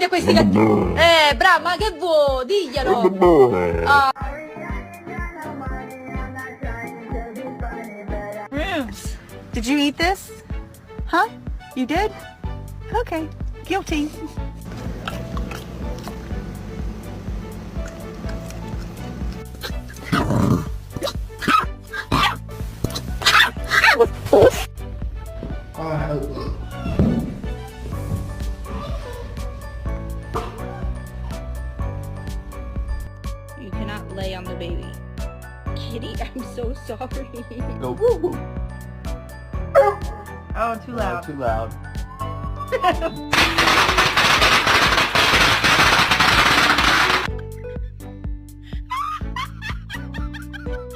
questi gattini. Bravo, ma che vuoi? Diglielo. Ah. Rubes, did you eat this? Huh? You did? Okay. Guilty. You cannot lay on the baby. Kitty, I'm so sorry. Go woo woo. Oh, too loud. Too loud.